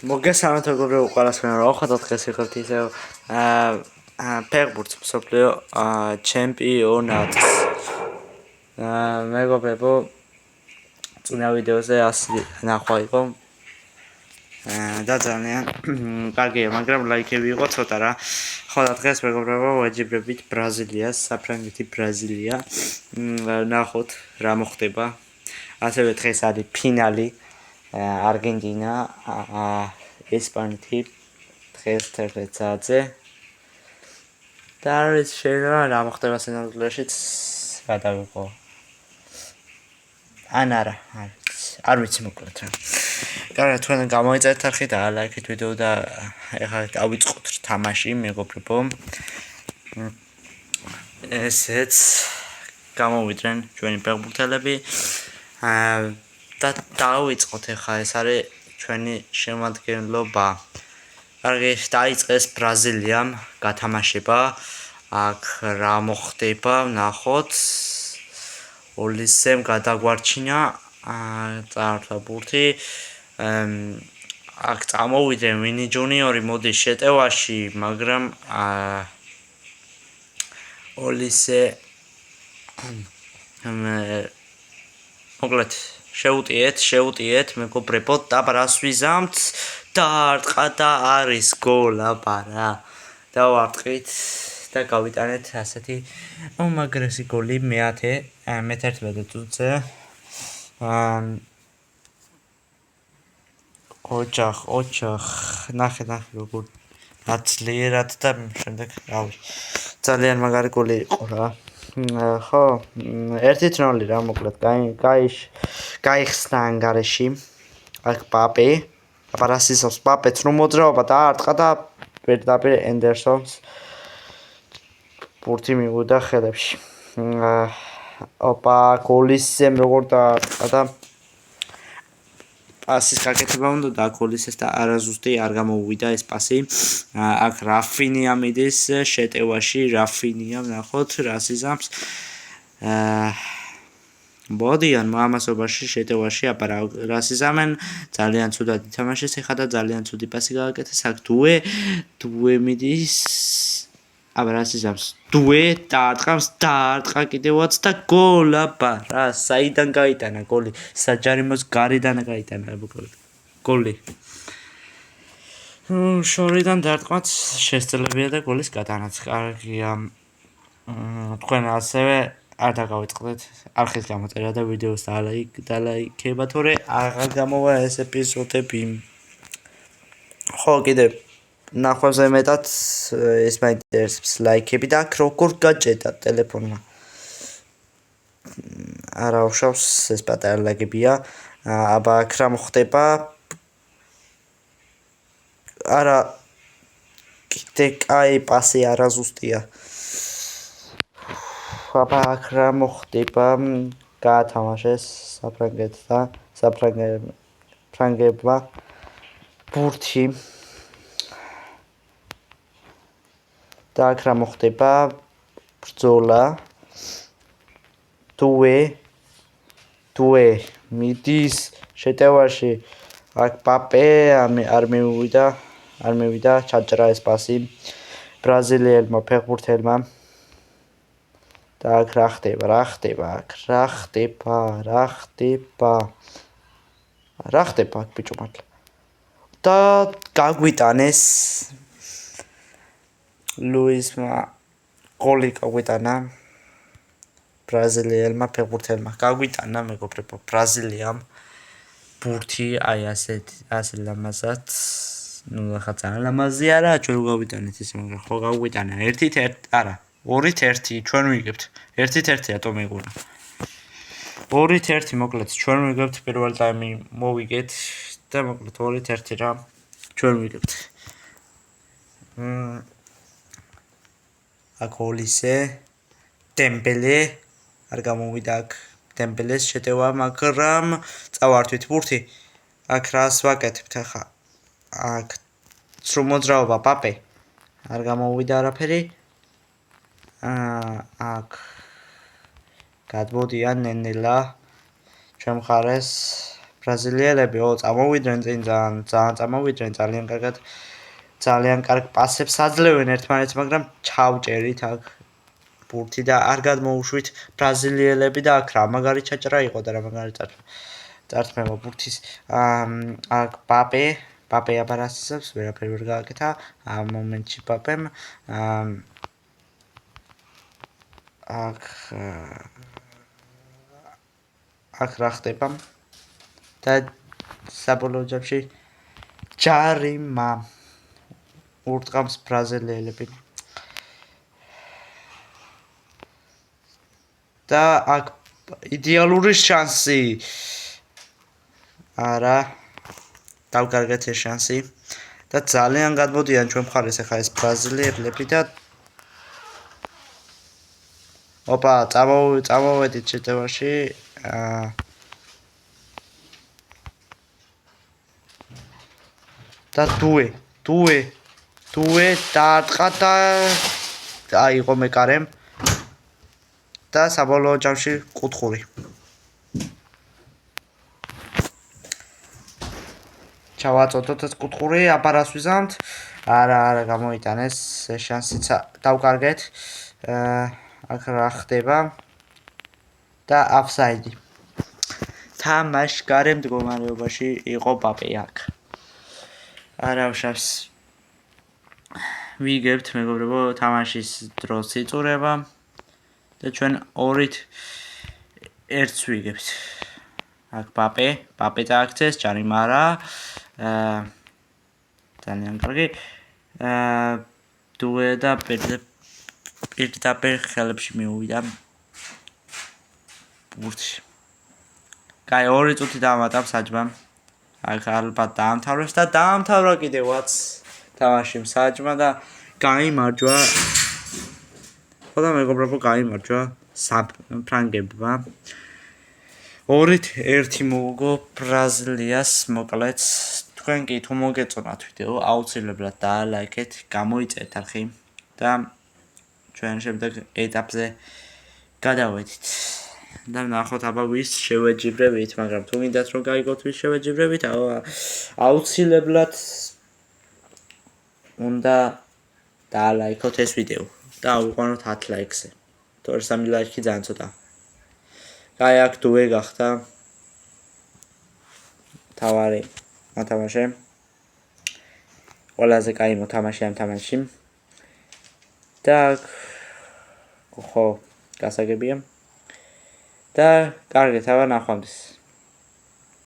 მოგესალმებით მეგობრებო, ყველასკენ რა ხედავთ დღეს ვიღებთ ისევ ფეხბურთს მსოფლიო ჩემპიონატს. მეგობრებო, წინა ვიდეოზე ასი ნახვა იყო. და ძალიან კარგია, მაგრამ ლაიქები იყო ცოტა რა. ხო და დღეს მეგობრებო, ვეჯიბრებით ბრაზილიას, საფრანგეთი ბრაზილია. ნახოთ რა მოხდება. ასევე დღეს არის ფინალი. არგენტინა ესპანეთი დღეს 11 საათზე და არის შეიძლება რა მოხდება სინამდვილეშიც გადავიყო არა არ ვიცი მოკლედ რა კარგად თქვენ გამოიწერეთ არხი და ლაიქით ვიდეო და ეხლა დავიწყოთ თამაში მეგობრებო ესეც გამოვიდნენ ჩვენი ფეხბურთელები და დავიწყოთ ეხლა ეს არის ჩვენი შემადგენლობა. კარგი, დაიწყეს ბრაზილიამ გათამაშება. აქ რა მოხდება, ნახოთ. ოლისემ გადაგვარჩინა წარსა ბურთი. აქ წამოვიდნენ ვინი ჯუნიორი მოდის შეტევაში, მაგრამ ოლისე მოკლედ შეუტიეთ მეგობრებო და ბრას ვიზამთ დაარტყა და არის გოლ აბარა დავარტყით და გავიტანეთ ასეთი უმაგრესი გოლი მე-11 წუთზე ოჯახ ნახე როგორ ძლიერად და შემდეგ რავი ძალიან მაგარი გოლი იყო რა ხო 1-0 რა მოკლედ გაიხსნა ანგარიში აქ პაპე აპარასისოს პაპეც რომ მოძრაობა დაარტყა და პირდაპირ ენდერსონს ბურთი მივიდა ხელებში ოპა გოლისემ როგორ დაარტყა და პასის გაკეთება უნდა და გოლისეს და არაზუსტი არ გამოუვიდა ეს პასი აქ რაფინია მიდის შეტევაში რაფინია ნახოთ რას იზამს ბოდიან მამასობაში შეტევაში აბარა რას იზამენ ძალიან ცუდად ითამაშეს ეხლა და ძალიან ცუდი პასი გააკეთეს აქ დუე მიდის აბა რას იზამს დუე დაარტყა კიდევაც და გოლ აბარა საიდან გაიტანა გოლი საჯარიმოს გარედან გაიტანა გოლი შორიდან დარტყმაც შესაძლებელია და გოლის გატანაც კარგია თქვენ ასევე არ დაგავიწყდეთ არხის გამოწერა და ვიდეოს დალაიქება თორე აღარ გამოვა ეს ეპიზოდები ხო კიდე ნახვაზე მეტად ეს მაინტერესებს ლაიქები და აქ როგორ გაჭედა ტელეფონმა არა უშავს ეს პატარა ლაგებია აბა აქ რა მოხდება არა კიდე კაი პასი არაზუსტია აბა აქ რა მოხდება გაათამაშეს საფრანგებმა ბურთი და აქ რა მოხდება ბრძოლა დუე მიდის შეტევაში აქ პაპე არ მივიდა ჩაჭრა ეს პასი ბრაზილიელმა ფეხბურთელმა და აქ რა ხდება აქ ბიჭო მართლა და გაგვიტანეს ლუისმა გოლი გაგვიტანა ბრაზილიელმა ფეხბურთელმა გაგვიტანა მეგობრებო ბრაზილიამ ბურთი აი ასე ლამაზად ნუ ახლა ძალიან ლამაზი არა ჩვენ გავიტანეთ ისე მაგრამ ხო გაგვიტანა 1-1 არა 2-1 ჩვენ ვიგებთ 1-1 ატომიგურა 2-1 მოკლედ ჩვენ ვიგებთ პირველ ტაიმი მოვიგეთ და მოკლედ 2-1 რა ჩვენ ვიგებთ აქ ოლისე დემბელე არ გამოვიდა აქ დემბელეს შეტევა მაგრამ წავართვით ბურთი აქ რას ვაკეთებთ ახლა აქ სრულ მოძრაობა პაპე არ გამოვიდა არაფერი აქ გადმოდიან ნენელა ჩვენ მხარეს ბრაზილიელები წამოვიდნენ წინ ძალიან წამოვიდნენ ძალიან კარგ პასებს აძლევენ ერთმანეთს, მაგრამ ჩავჭერით აქ ბურთი და არ გადმოუშვით ბრაზილიელები და აქ რა მაგარი ჩაჭრა იყო და რა მაგარი წართმევა ბურთის აქ პაპე აბარასებს ვერაფერი ვერ გააკეთა ამ მომენტში პაპემ აქ რა ხდება და საბოლოო ჯამში ჯარიმა ურტყამს ბრაზილიელები და აქ იდეალური შანსი არა დავკარგეთ ეს შანსი და ძალიან გადმოდიან ჩვენ მხარეს ახლა ეს ბრაზილიელები და ოპა წამოვედით შეტევაში და დუე დაარტყა და აიღო მეკარემ და საბოლოო ჯამში კუთხური ჩავაწოდოთ ეს კუთხური აბარას ვიზამთ არა გამოიტანეს შანსიც დავკარგეთ აქ რა ხდება და აფსაიდი თამაშ გარემ მდგომარეობაში იყო პაპე აქ არავშავს ვიგებთ მეგობრებო თამაშის დროს იწურება და ჩვენ 2-ით 1-ს ვიგებთ აქ პაპე წააქცეს ჯარიმა არა ძალიან კარგი დუე და პირდაპირ ხელებში მიუვიდა ბურთში კაი 2 წუთი დავამატებ საჯმამ აქ ალბათ დაამთავრებს და დაამთავრა კიდევაც თამაში საჯმა და გაიმარჯვა ხოდა მეგობრებო გაიმარჯვა ფრანგებმა 2-ით 1 მოუგო ბრაზილიას მოკლედ თქვენ კი თუ მოგეწონათ ვიდეო აუცილებლად დაალაიქეთ გამოიწერეთ არხი და ჩვენ შემდეგ ეტაპზე გადავედით და ნახოთ აბა ვის შევეჯიბრებით მაგრამ თუ მინდათ რომ გაიგოთ ვის შევეჯიბრებით აუცილებლად უნდა დაალაიქოთ ეს ვიდეო და ავიყვანოთ 10 ლაიქზე თორე 3 ლაიქი ძალიან ცოტა კაი აქ დუე გახდა თავარი მოთამაშე ყველაზე კაი მოთამაშე ამ თამაშში და ხო გასაგებია და კარგით აბა ნახვამდის